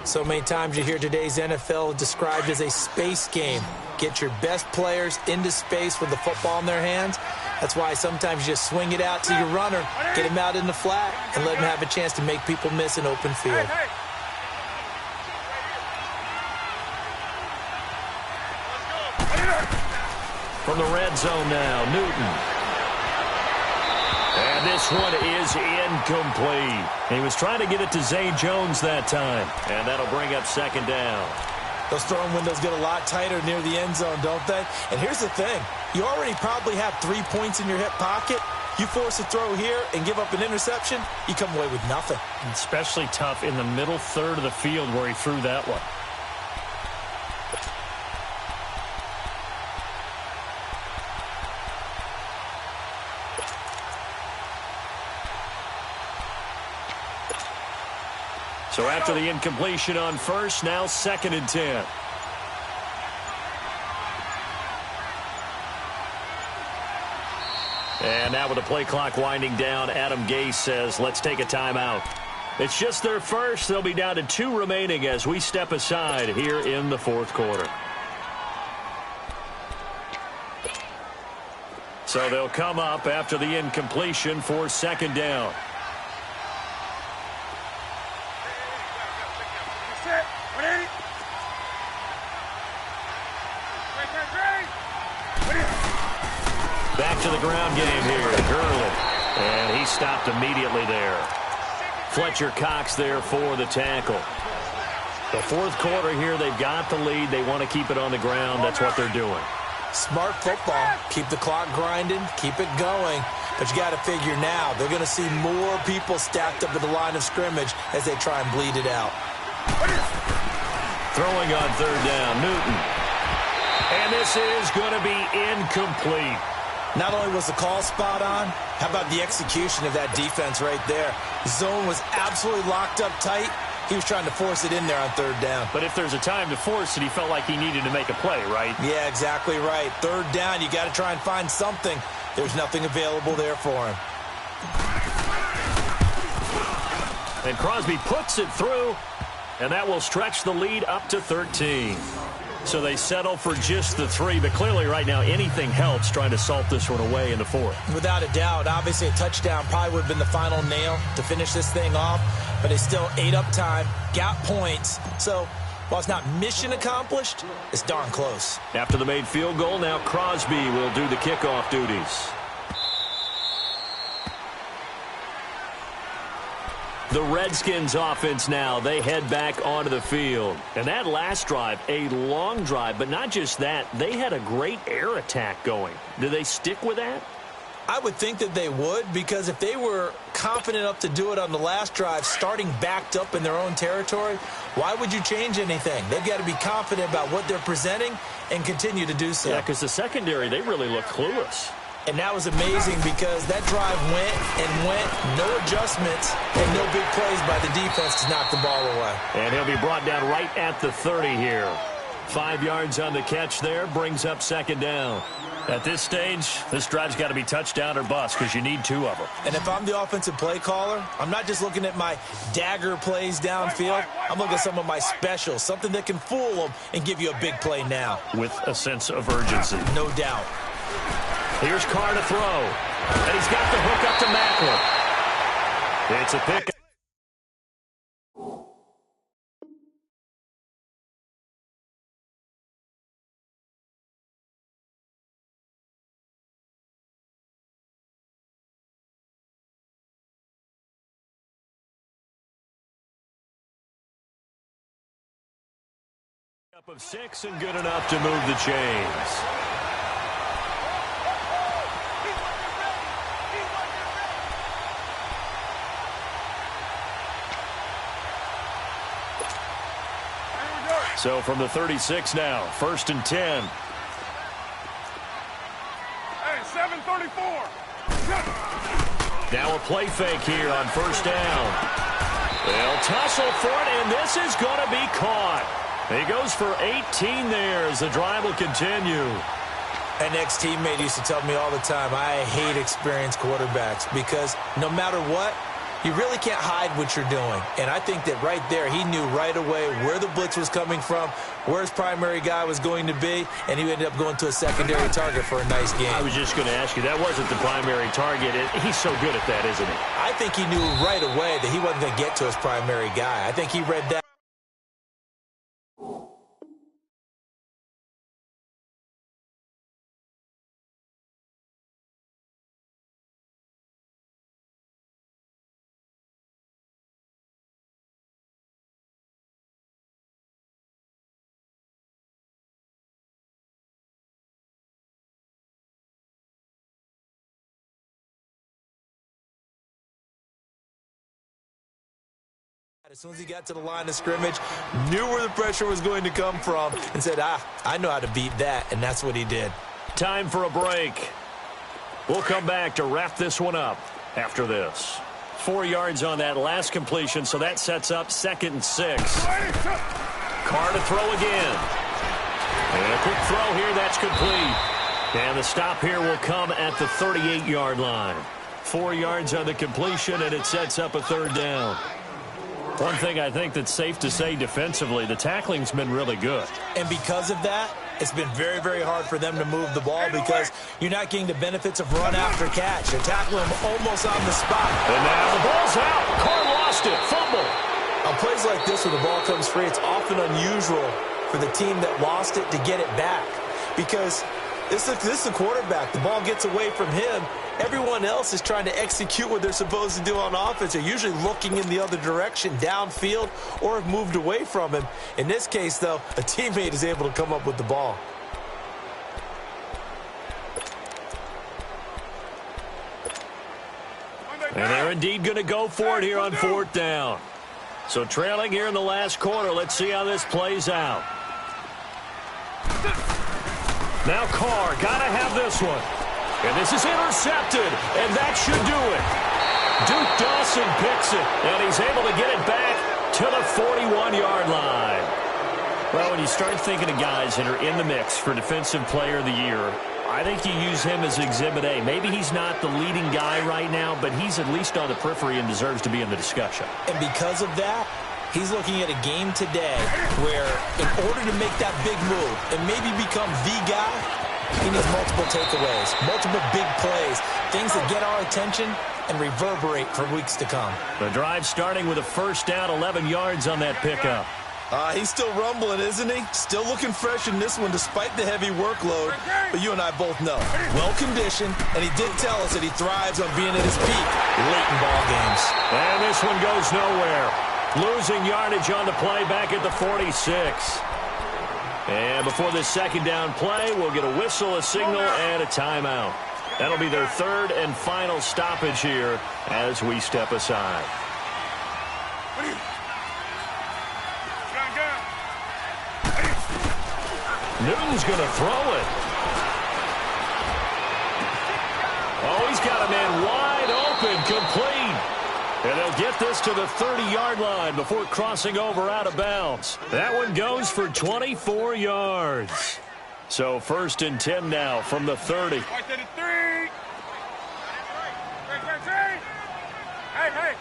So many times you hear today's NFL described as a space game. Get your best players into space with the football in their hands. That's why sometimes you just swing it out to your runner, get him out in the flat, and let him have a chance to make people miss an open field. From the red zone now, Newton. And this one is incomplete. He was trying to get it to Zay Jones that time. And that'll bring up 2nd down. Those throwing windows get a lot tighter near the end zone, don't they? And here's the thing. You already probably have 3 points in your hip pocket. You force a throw here and give up an interception, you come away with nothing. Especially tough in the middle third of the field where he threw that one. So after the incompletion on 1st, now 2nd and 10. And now with the play clock winding down, Adam Gase says, let's take a timeout. It's just their first. They'll be down to 2 remaining as we step aside here in the 4th quarter. So they'll come up after the incompletion for 2nd down. Back to the ground game here, Gurley. And he stopped immediately there. Fletcher Cox there for the tackle. The 4th quarter here, they've got the lead. They want to keep it on the ground. That's what they're doing. Smart football. Keep the clock grinding. Keep it going. But you got to figure now, they're going to see more people stacked up at the line of scrimmage as they try and bleed it out. Throwing on 3rd down, Newton. And this is going to be incomplete. Not only was the call spot on, how about the execution of that defense right there? Zone was absolutely locked up tight. He was trying to force it in there on 3rd down. But if there's a time to force it, he felt like he needed to make a play, right? Yeah, exactly right. 3rd down, you got to try and find something. There's nothing available there for him. And Crosby puts it through, and that will stretch the lead up to 13. So they settle for just the 3, but clearly right now anything helps trying to salt this one away in the 4th. Without a doubt, obviously a touchdown probably would have been the final nail to finish this thing off, but they still ate up time, got points. So while it's not mission accomplished, it's darn close. After the made field goal, now Crosby will do the kickoff duties. The Redskins offense now, they head back onto the field. And that last drive, a long drive, but not just that, they had a great air attack going. Do they stick with that? I would think that they would, because if they were confident enough to do it on the last drive, starting backed up in their own territory, why would you change anything? They've got to be confident about what they're presenting and continue to do so. Yeah, because the secondary, they really look clueless. And that was amazing because that drive went and went, no adjustments, and no big plays by the defense to knock the ball away. And he'll be brought down right at the 30 here. 5 yards on the catch there, brings up second down. At this stage, this drive's got to be touchdown or bust because you need 2 of them. And if I'm the offensive play caller, I'm not just looking at my dagger plays downfield. I'm looking at some of my specials, something that can fool them and give you a big play now. With a sense of urgency. No doubt. Here's Carr to throw. And he's got the hook up to Macklin. It's a pick. Up of 6 and good enough to move the chains. So from the 36 now, 1st and 10. Hey, 7:34. Now a play fake here on 1st down. They'll tussle for it, and this is going to be caught. He goes for 18 there as the drive will continue. An ex-teammate used to tell me all the time, I hate experienced quarterbacks because no matter what, you really can't hide what you're doing. And I think that right there, he knew right away where the blitz was coming from, where his primary guy was going to be, and he ended up going to a secondary target for a nice game. I was just going to ask you, that wasn't the primary target. He's so good at that, isn't he? I think he knew right away that he wasn't going to get to his primary guy. I think he read that. As soon as he got to the line of scrimmage, knew where the pressure was going to come from and said, I know how to beat that, and that's what he did. Time for a break. We'll come back to wrap this one up after this. 4 yards on that last completion, so that sets up 2nd and 6. Carr to throw again. And a quick throw here, that's complete. And the stop here will come at the 38-yard line. 4 yards on the completion, and it sets up a 3rd down. One thing I think that's safe to say defensively, the tackling's been really good. And because of that, it's been very, very hard for them to move the ball because you're not getting the benefits of run after catch. You're tackling them almost on the spot. And now the ball's out. Carr lost it. Fumble. On plays like this where the ball comes free, it's often unusual for the team that lost it to get it back because this is the quarterback. The ball gets away from him. Everyone else is trying to execute what they're supposed to do on offense. They're usually looking in the other direction, downfield, or have moved away from him. In this case, though, a teammate is able to come up with the ball. And they're indeed going to go for it here on 4th down. So trailing here in the last quarter. Let's see how this plays out. Now Carr, got to have this one. And this is intercepted, and that should do it. Duke Dawson picks it, and he's able to get it back to the 41-yard line. Well, when you start thinking of guys that are in the mix for Defensive Player of the Year, I think you use him as Exhibit A. Maybe he's not the leading guy right now, but he's at least on the periphery and deserves to be in the discussion. And because of that, he's looking at a game today where in order to make that big move and maybe become the guy, he needs multiple takeaways, multiple big plays, things that get our attention and reverberate for weeks to come. The drive starting with a 1st down, 11 yards on that pickup. He's still rumbling, isn't he? Still looking fresh in this one despite the heavy workload. But you and I both know, well-conditioned, and he did tell us that he thrives on being at his peak late in ball games. And this one goes nowhere. Losing yardage on the play back at the 46. And before this 2nd down play, we'll get a whistle, a signal, and a timeout. That'll be their 3rd and final stoppage here as we step aside. Newton's going to throw it. a man wide open, complete. And they'll get this to the 30-yard line before crossing over out of bounds. That one goes for 24 yards. So 1st and 10 now from the 30. Right to the 3. Hey, hey.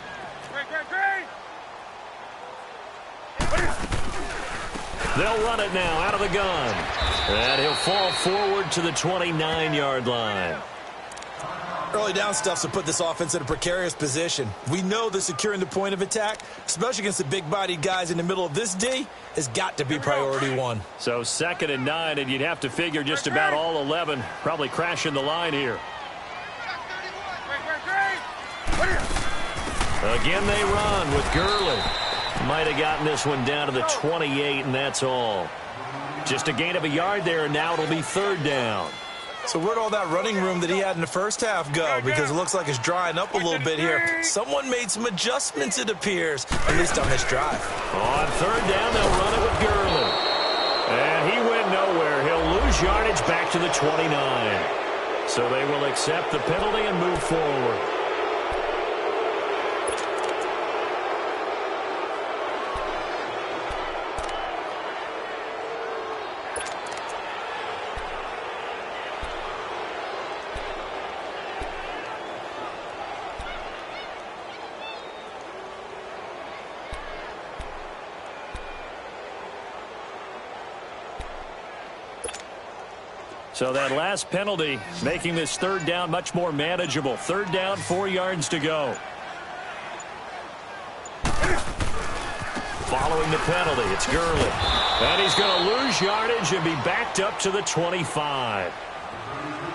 They'll run it now out of the gun. And he'll fall forward to the 29-yard line. Early down stuff to put this offense in a precarious position. We know that securing the point of attack, especially against the big-bodied guys in the middle of this D, has got to be priority one. So 2nd and 9, and you'd have to figure just about all 11 probably crashing the line here. Again, they run with Gurley. Might have gotten this one down to the 28, and that's all. Just a gain of a yard there, and now it'll be 3rd down. So where'd all that running room that he had in the first half go? Because it looks like it's drying up a little bit here. Someone made some adjustments, it appears, at least on this drive. On 3rd down, they'll run it with Gurley. And he went nowhere. He'll lose yardage back to the 29. So they will accept the penalty and move forward. So that last penalty making this 3rd down much more manageable. 3rd down, 4 yards to go. Following the penalty, it's Gurley. And he's going to lose yardage and be backed up to the 25.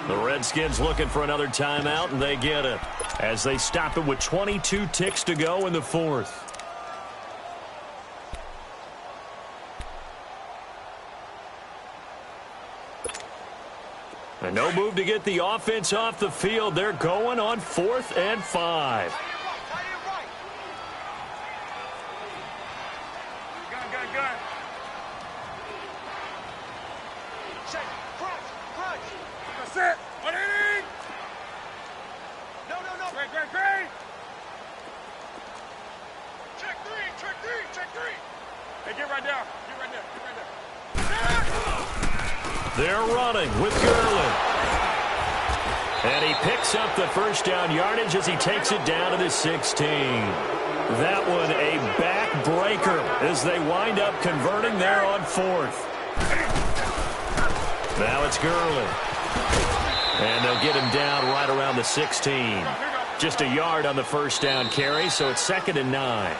The Redskins looking for another timeout, and they get it as they stop it with 22 ticks to go in the 4th. And no move to get the offense off the field. They're going on 4th and 5. Gun. Check. Crunch. That's it. What inning? No. Great. Check three. Hey, get right down. They're running with Gurley. And he picks up the 1st down yardage as he takes it down to the 16. That one a backbreaker as they wind up converting there on 4th. Now it's Gurley. And they'll get him down right around the 16. Just a yard on the 1st down carry, so it's 2nd and 9.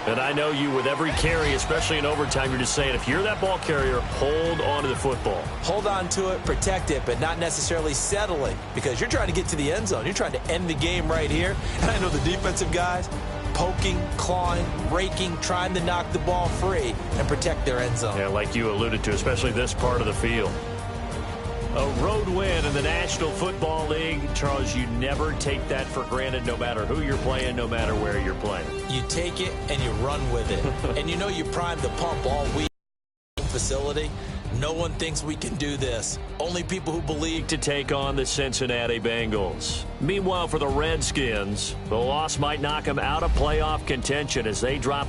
And I know you with every carry, especially in overtime, you're just saying if you're that ball carrier, hold on to the football. Hold on to it, protect it, but not necessarily settle it because you're trying to get to the end zone. You're trying to end the game right here. And I know the defensive guys poking, clawing, raking, trying to knock the ball free and protect their end zone. Yeah, like you alluded to, especially this part of the field. A road win in the National Football League. Charles, you never take that for granted no matter who you're playing, no matter where you're playing. You take it and you run with it. And you know you primed the pump all week. Facility. No one thinks we can do this. Only people who believe to take on the Cincinnati Bengals. Meanwhile, for the Redskins, the loss might knock them out of playoff contention as they drop